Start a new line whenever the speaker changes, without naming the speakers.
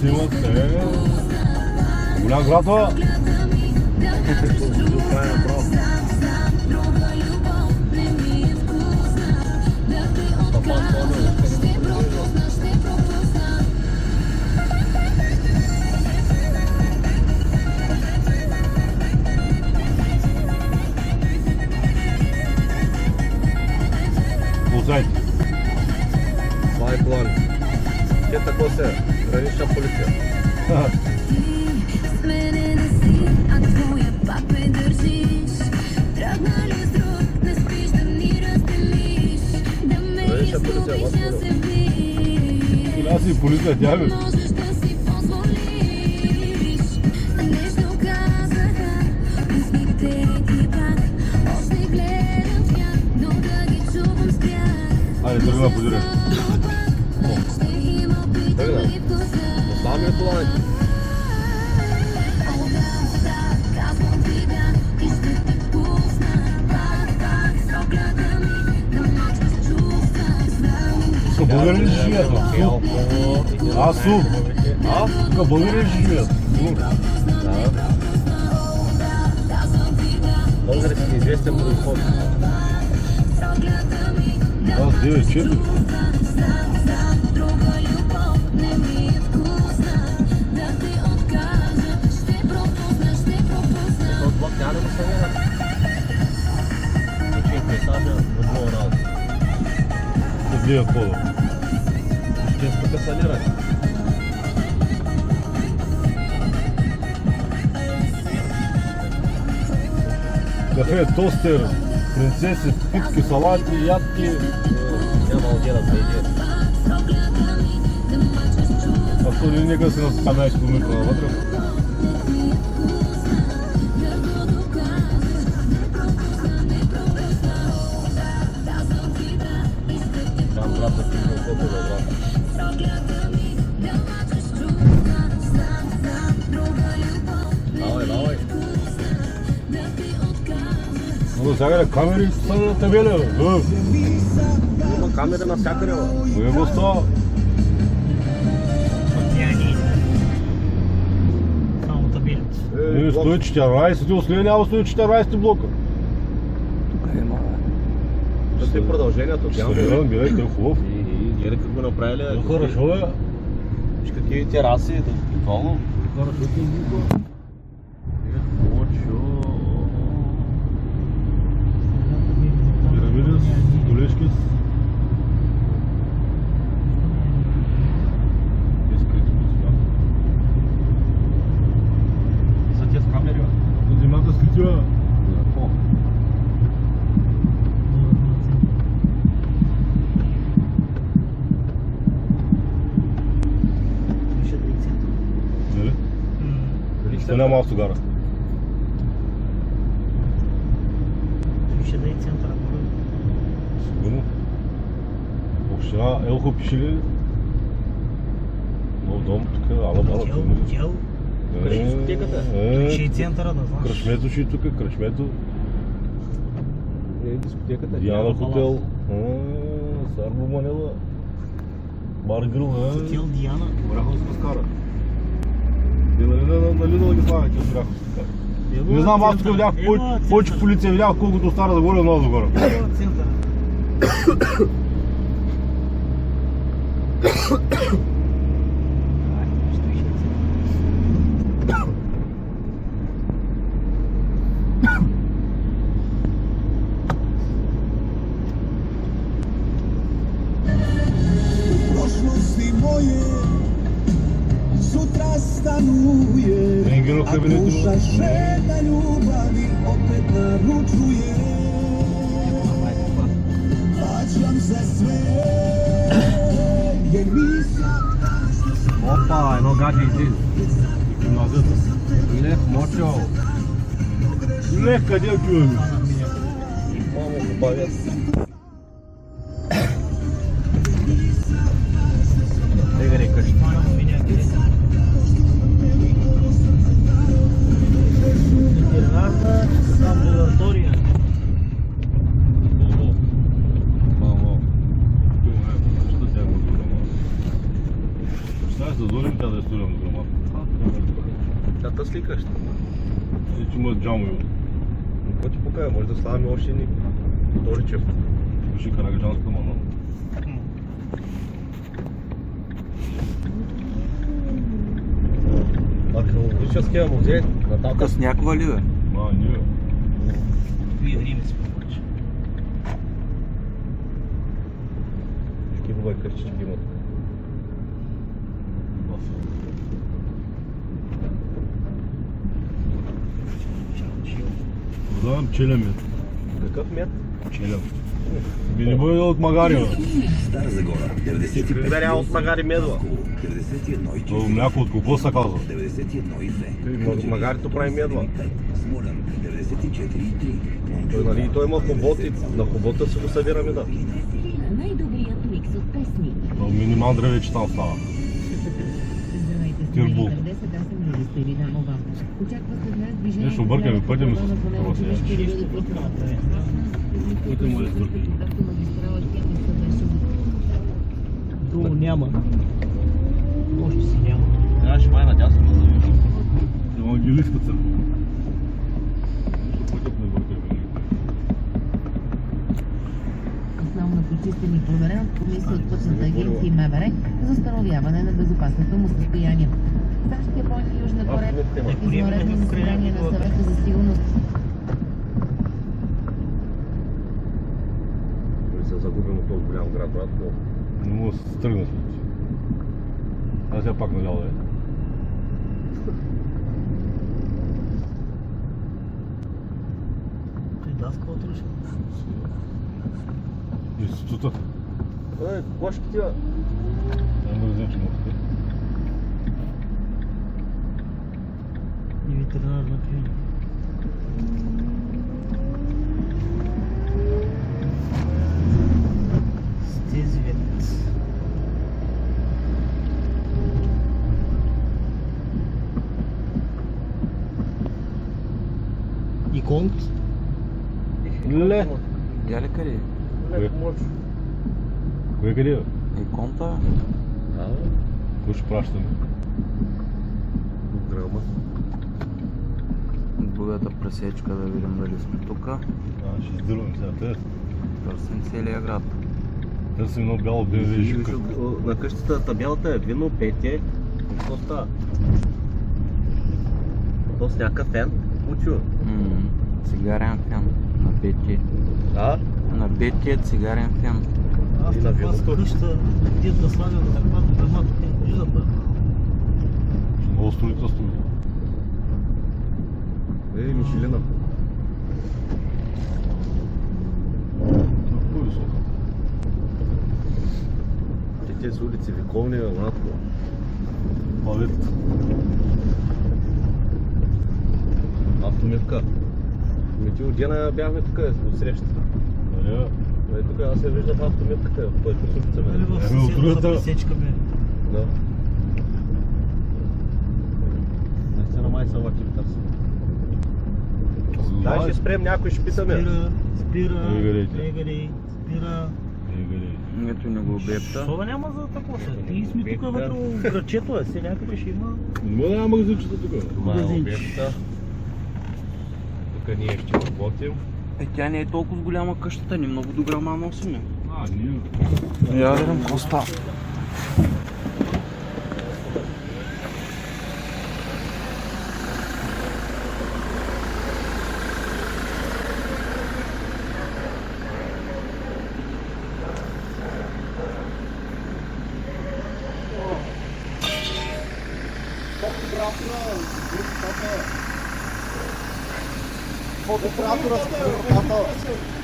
имат. Голям град, това. Ползайте.
Това е колани. Те тако се, гранична полиция. Гранична полиция, вас моля.
Аз и полиция, тя бе. Айде, тръгна подире.
Тръгна. Оставаме ли коланите?
Тук българи ли живеят? Су. Тук българи ли живеят?
Българи си неизвестен произход.
Аз 9-4.
От блок няма да го съвера. Значи е пейсажа от моя работа.
Гледа хода.
Те тук санирани.
Кафе, тостер, принцеси, питки, салати, ядки.
Няма отдела за идея.
А то ли нека се на 15 км навътре?
Там брат да пише колко за брат. Давай.
Но сега камери са на табеля.
Има камера навсякъде.
Кое го става?
Само табелят.
114, ти освен няма 114 блока.
Тук е мала.
Тук е продължението.
Събирам, гледай, той е хубав.
И гледай как го направили.
Хорошо бе.
Виж какви тераси, буквално.
Хорошо ти излиза. Пирамида с колешки с... Изкрити по
Са те с камери, бе.
За земята скрити, бе. Нали? То няма автогара.
Пише да е центъра.
Сигурно. Община Елхо пише ли? Нов дом, тук, ала.
Хотел.
Дискотеката.
Пише и центъра, да знаеш.
Кръчмето ще е тук, кръчмето.
Дискотеката.
Диана хотел. Сарбо Манела. Бар грил,
Хотел Диана.
Оряховска скара. Нали да ги слагат с Оряховска скара? Не знам, аз тук видях повече полиция, видях колкото Стара Загора, много Загора.
Ева центъра.
Prošlosti moje sutra stanuje,
Rengeno
a
kabinetu.
duša žena ljubavi opet naručuje. Plaćam za sve, jer nisam
Опа, едно гадже иди.
Гимназията.
Лев Мочо.
Лех, къде чуваме?
Мамо, добавят. Тегаре къщи.
Ветеринарна амбулатория.
Мамо. Що тя го дурама? Представя се, дозорим тя да е студено.
Та сликаш.
Че има джамове.
Какво ти покажа? Може да слагаме още ни Торичев.
Пиши Карагаджанска мана.
Археологическия музей на
Тук
Тата.
сняг вали, бе.
Ние.
Вие римец повече.
Такива къщички има тук.
Продавам челен мед.
Какъв мед?
Челен. Би не бъде от магарио.
Стара Загора, 95
Приверя от магари медва.
91
То мляко от кокос се казва.
91,2.
Магарито прави медва.
Смолян, 94,3.
Той, нали, той има хоботи. На хобота си го събира меда.
Най-добрият микс от песни.
То минимал древе, че там става.
Здравейте, с
Тирбул.
мен 10, аз съм Режиста Ирина Мова. Очаква се днес движение...
Нещо объркаме, пътя ми се
колона по него,
струва
ще
сега.
бъде подпрата.
Пътя му е сбъркали.
Автомагистрала Хемница беше
Друго няма. Още си няма.
Трябва ще май надясно да завиш.
Евангелистка църква. Пътят не бъркаме.
основно почистен и проверен от комисия от пътната агенция и МВР за установяване на безопасното му състояние. САЩ, Япония и Южна Корея извънредно заседание на съвета за сигурност.
Не се загубим от този голям град, брат.
Не мога да се тръгна след. Аз я пак наляво, е.
Той даска отрушен.
Института.
Какво ще тива?
Не да взем, че мога да.
И ветеринарна клиника. Стезвет. И конт.
Ле!
Я ли къде?
Леко може.
Кое къде е?
Иконта?
Кой ще пращаме?
Грама.
Другата пресечка да видим дали сме тука.
Ще издирвам сега.
Търсим целия град.
Търсим едно бяло БМВ живка.
На къщата табелата е вино, петие. Какво става? То с някакъв фен учува.
Цигарен фен. На бетие.
А?
На бетие цигарен фен.
Аз
И на
такова с
виното.
къща, дед да слагам за такова дърмата, те виждат.
Много строителство.
Ей, Мишелина.
Много високо.
Тези улици вековни, братко.
Палет.
Автомивка. Ти от дена бяхме тук от срещата.
Нали?
Тук аз я виждах автомивката, той по улица
Нали
ме.
в
от
съседната
другата-
пресечка бе.
Да. Наистина май са лаки в търси. Дай ще спрем някой, ще питаме.
Спира,
Егалейте.
егалей, спира.
Нито не го обекта.
Соба няма за такова се. Ти сме тук вътре в градчето, а се някъде ще има.
Не мога да няма магазинчета тук.
Това е
Магазинче.
обекта. Тук ние ще работим.
Тя не е толкова голяма къщата, ни много до грама носиме.
Ние.
Я видим какво става.
Фотоапаратора с